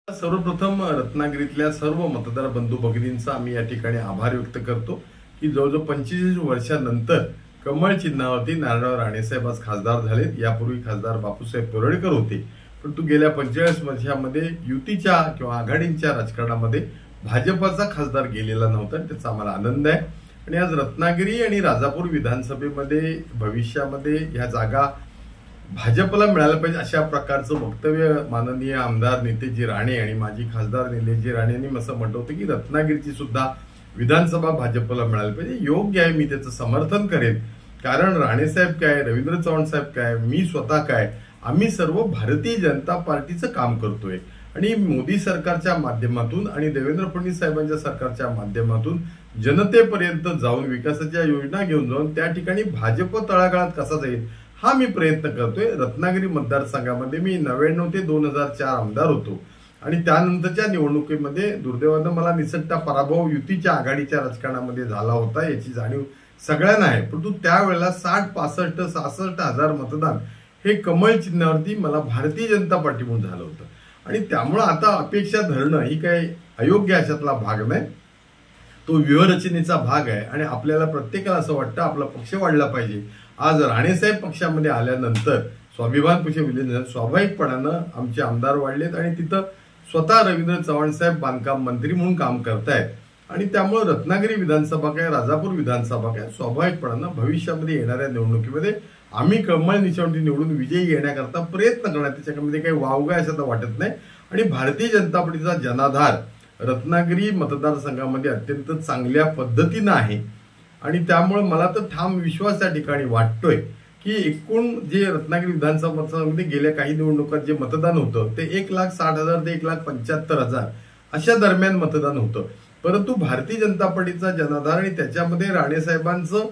सर्वप्रथम रत्नागिरीतल्या सर्व मतदार बंधू भगिनींचा आम्ही या ठिकाणी आभार व्यक्त करतो की जवळजवळ 25 वर्षांनंतर कमळ चिन्हावरती नारायणराव राणेसाहेब आज खासदार झालेत। यापूर्वी खासदार बापूसाहेब परोळेकर होते, परंतु गेल्या 45 वर्षांमध्ये युतीच्या किंवा आघाडींच्या राजकारणामध्ये भाजपचा खासदार गेलेला नव्हता, त्याचा आम्हाला आनंद आहे। आणि आज रत्नागिरी आणि राजापूर विधानसभेमध्ये भविष्यामध्ये ह्या जागा भाजपला मिळायला पाहिजे अशा प्रकारचं वक्तव्य माननीय आमदार नितेशजी राणे आणि माजी खासदार निलेशजी राणे यांनी असं म्हटलं होतं की रत्नागिरीची सुद्धा विधानसभा भाजपला मिळायला पाहिजे। योग्य आहे, मी त्याचं समर्थन करेन, कारण राणेसाहेब काय, रवींद्र चव्हाण साहेब काय, मी स्वतः काय, आम्ही सर्व भारतीय जनता पार्टीचं काम करतोय आणि मोदी सरकारच्या माध्यमातून आणि देवेंद्र फडणवीस साहेबांच्या सरकारच्या माध्यमातून जनतेपर्यंत जाऊन विकासाच्या योजना घेऊन जाऊन त्या ठिकाणी भाजप तळागाळात कसा जाईल हा मी प्रयत्न करतोय। रत्नागिरी मतदारसंघामध्ये मी 99 ते 2004 आमदार होतो आणि त्यानंतरच्या निवडणुकीमध्ये दुर्दैवानं मला निसटता पराभव युतीच्या आघाडीच्या राजकारणामध्ये झाला होता, याची जाणीव सगळ्यांना आहे। परंतु त्यावेळेला 60, 65, 66 हजार मतदान हे कमळ चिन्हावरती मला भारतीय जनता पार्टी म्हणून झालं होतं आणि त्यामुळे आता अपेक्षा धरणं ही काही अयोग्य अशातला भाग नाही, तो व्यूहरचनेचा भाग आहे आणि आपल्याला प्रत्येकाला असं वाटतं आपला पक्ष वाढला पाहिजे। आज राणेसाहेब पक्षामध्ये आल्यानंतर स्वाभिमान पक्ष विलीन झाला, स्वाभाविकपणानं आमचे आमदार वाढलेत आणि तिथं स्वतः रवींद्र चव्हाण साहेब बांधकाम मंत्री म्हणून काम करतायत आणि त्यामुळे रत्नागिरी विधानसभा काय, राजापूर विधानसभा काय, स्वाभाविकपणानं भविष्यामध्ये येणाऱ्या निवडणुकीमध्ये आम्ही कमळ निशाणीवरती निवडून विजयी येण्याकरता प्रयत्न करणार, त्याच्यामध्ये काही वावगा असं वाटत नाही। आणि भारतीय जनता पार्टीचा जनाधार रत्नागिरी मतदारसंघामध्ये अत्यंत चांगल्या पद्धतीनं आहे आणि त्यामुळे मला तर ठाम विश्वास या ठिकाणी वाटतोय की एकूण जे रत्नागिरी विधानसभा मतदारसंघामध्ये गेल्या काही निवडणुकात जे मतदान होतं ते 1,60,000 ते 1,75,000 अशा दरम्यान मतदान होतं, परंतु भारतीय जनता पार्टीचा जनाधार आणि त्याच्यामध्ये राणेसाहेबांचं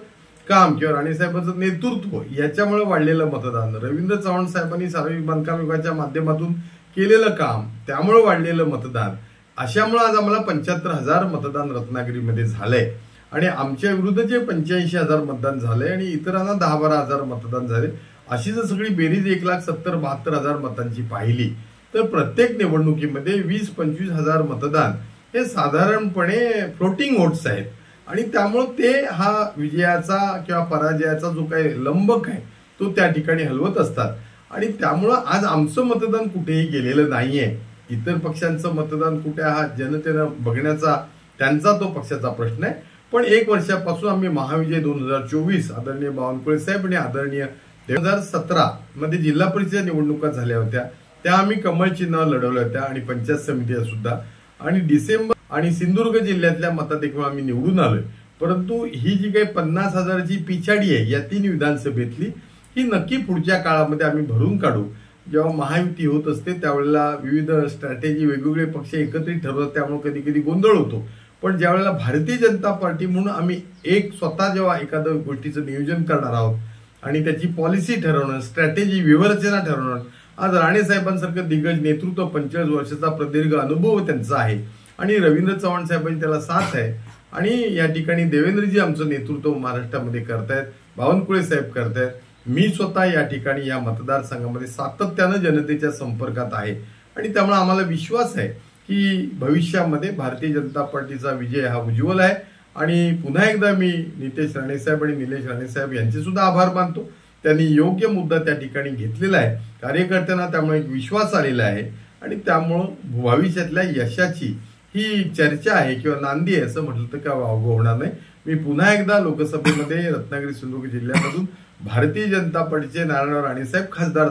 काम किंवा राणेसाहेबांचं नेतृत्व याच्यामुळे वाढलेलं मतदान, रवींद्र चव्हाण साहेबांनी सार्वजनिक बांधकाम विभागाच्या माध्यमातून केलेलं काम त्यामुळे वाढलेलं मतदान, अशामुळे आज आम्हाला 75,000 मतदान रत्नागिरीमध्ये झालंय आणि आमच्या विरुद्ध जे 85,000 मतदान झालंय आणि इतरांना 10-12,000 मतदान झाले, अशी जर सगळी बेरीज 1,70,000-72,000 मतांची पाहिली तर प्रत्येक निवडणुकीमध्ये 20-25,000 मतदान हे साधारणपणे फ्लोटिंग वोट्स आहेत आणि त्यामुळे ते हा विजयाचा किंवा पराजयाचा जो काही लंबक आहे तो त्या ठिकाणी हलवत असतात आणि त्यामुळं आज आमचं मतदान कुठेही गेलेलं नाहीये। इतर पक्षांचं मतदान कुठे हा जनतेनं बघण्याचा त्यांचा तो पक्षाचा प्रश्न आहे, पण 1 वर्षापासून आम्ही महाविजय 2024 आदरणीय बावनकुळे साहेब आणि आदरणीय 2017 मध्ये जिल्हा परिषद निवडणुका झाल्या होत्या, त्या आम्ही कमळ चिन्हावर लढवल्या होत्या आणि पंचायत समिती सुद्धा, आणि डिसेंबर आणि सिंधुदुर्ग जिल्ह्यातल्या मताधिक्यामुळे आम्ही निवडून आलोय। परंतु ही जी काही 50,000ची पिछाडी आहे या 3 विधानसभेतली ही नक्की पुढच्या काळामध्ये आम्ही भरून काढू। जेव्हा महायुती होत असते त्यावेळेला विविध स्ट्रॅटेजी वेगवेगळे पक्ष एकत्रित ठरवतात, त्यामुळे कधी कधी गोंधळ होतो, पण ज्यावेळेला भारतीय जनता पार्टी म्हणून आम्ही एक स्वतः जेव्हा एखाद्या गोष्टीचं नियोजन करणार आहोत आणि त्याची पॉलिसी ठरवणं, स्ट्रॅटेजी व्यूहरचना ठरवणं, आज राणेसाहेबांसारखं दिग्गज नेतृत्व 45 वर्षाचा प्रदीर्घ अनुभव त्यांचा आहे आणि रवींद्र चव्हाण साहेबांची त्याला साथ आहे आणि या ठिकाणी देवेंद्रजी आमचं नेतृत्व महाराष्ट्रामध्ये करतायत, बावनकुळे साहेब करतायत, मी स्वतः या ठिकाणी या मतदारसंघामध्ये सातत्यानं जनतेच्या संपर्कात आहे आणि त्यामुळे आम्हाला विश्वास आहे की भविष्यामध्ये भारतीय जनता पार्टीचा विजय हा उज्ज्वल आहे। आणि पुन्हा एकदा मी नितेश राणेसाहेब आणि निलेश राणेसाहेब यांचे सुद्धा आभार मानतो, त्यांनी योग्य मुद्दा त्या ठिकाणी घेतलेला आहे, कार्यकर्त्यांना त्यामुळे एक विश्वास आलेला आहे आणि त्यामुळं भविष्यातल्या यशाची ही चर्चा आहे किंवा नांदी आहे असं म्हटलं तर काय वावगं होणार नाही। मी पुन्हा एकदा लोकसभेमध्ये रत्नागिरी सिंधुदुर्ग जिल्ह्यामधून भारतीय जनता पार्टीचे नारायणराव राणेसाहेब खासदार